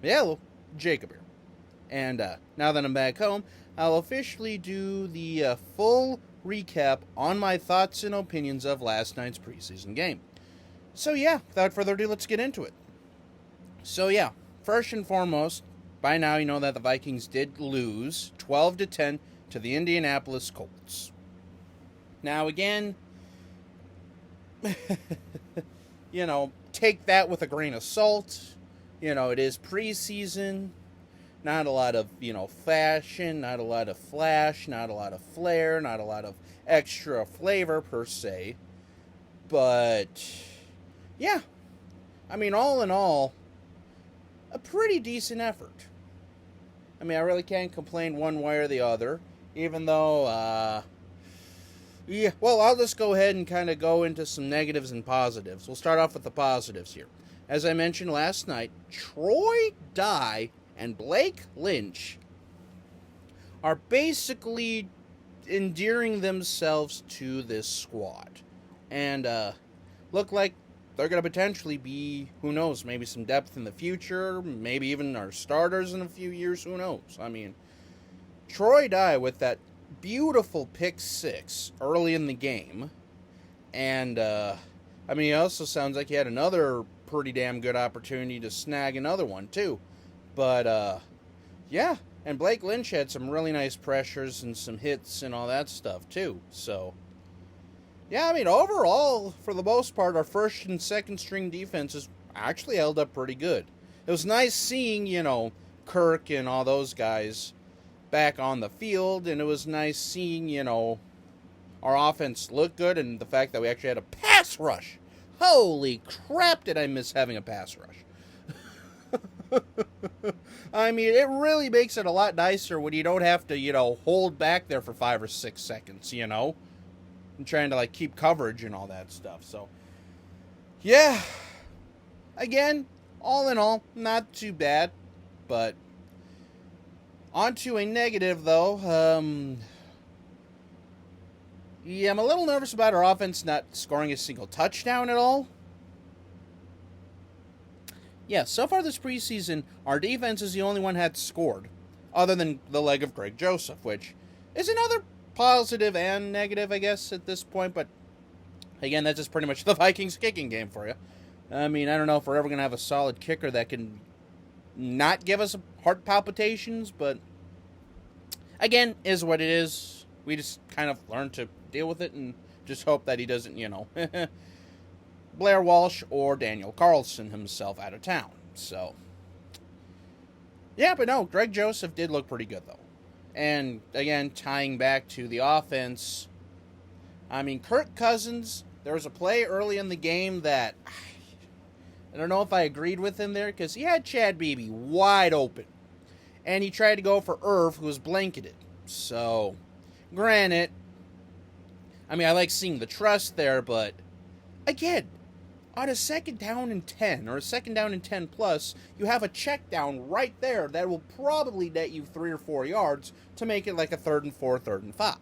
Yeah, well, Jacob here. And now that I'm back home, I'll officially do the full recap on my thoughts and opinions of last night's preseason game. So yeah, without further ado, let's get into it. So yeah, first and foremost, by now you know that the Vikings did lose 12-10 to the Indianapolis Colts. Now again, take that with a grain of salt. It is preseason. Not a lot of, fashion, not a lot of flash, not a lot of flair, not a lot of extra flavor per se. But, yeah. All in all, a pretty decent effort. I really can't complain one way or the other. Even though, I'll just go ahead and kind of go into some negatives and positives. We'll start off with the positives here. As I mentioned last night, Troy Dye and Blake Lynch are basically endearing themselves to this squad. And look like they're going to potentially be, who knows, maybe some depth in the future, maybe even our starters in a few years, who knows. Troy Dye with that beautiful pick six early in the game. And, he also sounds like he had another pretty damn good opportunity to snag another one, too. But, yeah, and Blake Lynch had some really nice pressures and some hits and all that stuff, too. So, yeah, overall, for the most part, our first and second string defenses actually held up pretty good. It was nice seeing, Kirk and all those guys back on the field, and it was nice seeing, our offense look good, and the fact that we actually had a pass rush. Holy crap, did I miss having a pass rush. It really makes it a lot nicer when you don't have to, hold back there for 5 or 6 seconds, and trying to, keep coverage and all that stuff. So, yeah. Again, all in all, not too bad. But, on to a negative, though. Yeah, I'm a little nervous about our offense not scoring a single touchdown at all. Yeah, so far this preseason, our defense is the only one that's scored, other than the leg of Greg Joseph, which is another positive and negative, I guess, at this point. But, again, that's just pretty much the Vikings kicking game for you. I don't know if we're ever going to have a solid kicker that can not give us heart palpitations, but, again, is what it is. We just kind of learn to deal with it and just hope that he doesn't, Blair Walsh or Daniel Carlson himself out of town. So, yeah, but no, Greg Joseph did look pretty good, though. And, again, tying back to the offense, Kirk Cousins, there was a play early in the game that I don't know if I agreed with him there, because he had Chad Beebe wide open. And he tried to go for Irv, who was blanketed. So, granted, I like seeing the trust there, but, again, on a second down and 10, or a second down and 10 plus, you have a check down right there that will probably net you 3 or 4 yards to make it like a 3rd and 4, 3rd and 5.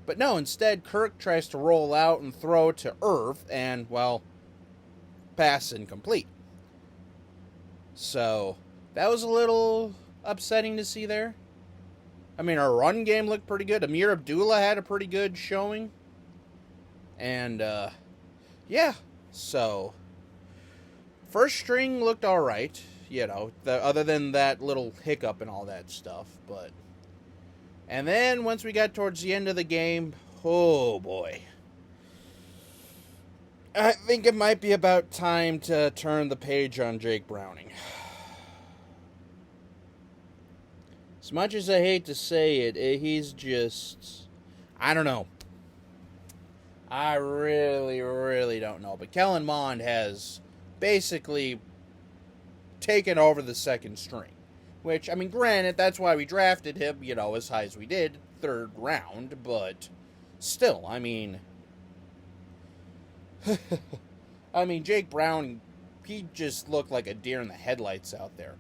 But no, instead, Kirk tries to roll out and throw to Irv, and, well, pass incomplete. So, that was a little upsetting to see there. Our run game looked pretty good. Amir Abdullah had a pretty good showing. And, yeah, so first string looked all right, other than that little hiccup and all that stuff. But, and then once we got towards the end of the game, oh boy, I think it might be about time to turn the page on Jake Browning. As much as I hate to say it, he's just, I don't know. I really, really don't know. But Kellen Mond has basically taken over the second string. Which, granted, that's why we drafted him, as high as we did, 3rd round. But still, Jake Browning, he just looked like a deer in the headlights out there.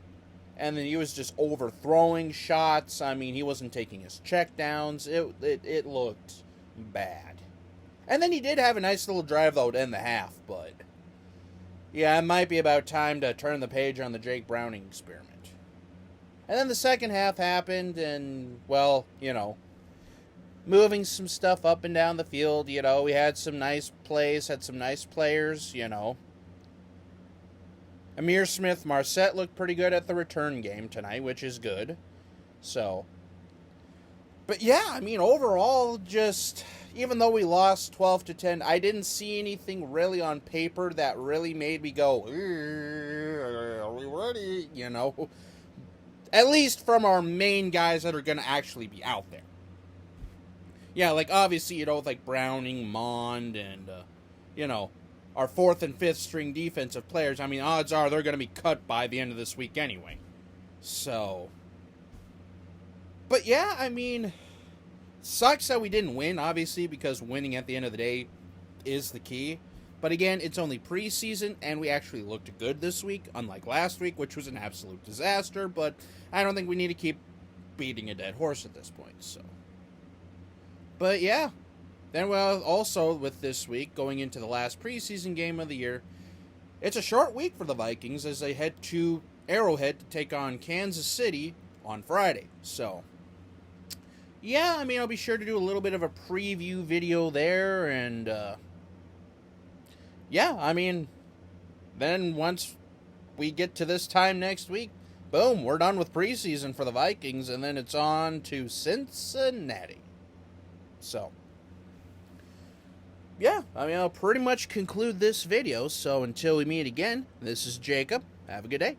And then he was just overthrowing shots. He wasn't taking his checkdowns. It looked bad. And then he did have a nice little drive, though, to end the half. But, yeah, it might be about time to turn the page on the Jake Browning experiment. And then the second half happened, and, well, moving some stuff up and down the field, we had some nice plays, had some nice players, Amir Smith-Marset looked pretty good at the return game tonight, which is good. So, but yeah, I mean, overall, just, even though we lost 12-10, I didn't see anything really on paper that really made me go, are we ready? At least from our main guys that are going to actually be out there. Yeah, like, obviously, with like Browning, Mond, and, our 4th and 5th string defensive players, I mean, odds are they're going to be cut by the end of this week anyway. So, but yeah, I mean, sucks that we didn't win, obviously, because winning at the end of the day is the key. But again, it's only preseason, and we actually looked good this week, unlike last week, which was an absolute disaster. But I don't think we need to keep beating a dead horse at this point, so. But yeah. Then, well, also with this week, going into the last preseason game of the year, it's a short week for the Vikings as they head to Arrowhead to take on Kansas City on Friday. So, yeah, I mean, I'll be sure to do a little bit of a preview video there, and, yeah, I mean, then once we get to this time next week, boom, we're done with preseason for the Vikings, and then it's on to Cincinnati. So, yeah, I mean, I'll pretty much conclude this video, so until we meet again, this is Jacob. Have a good day.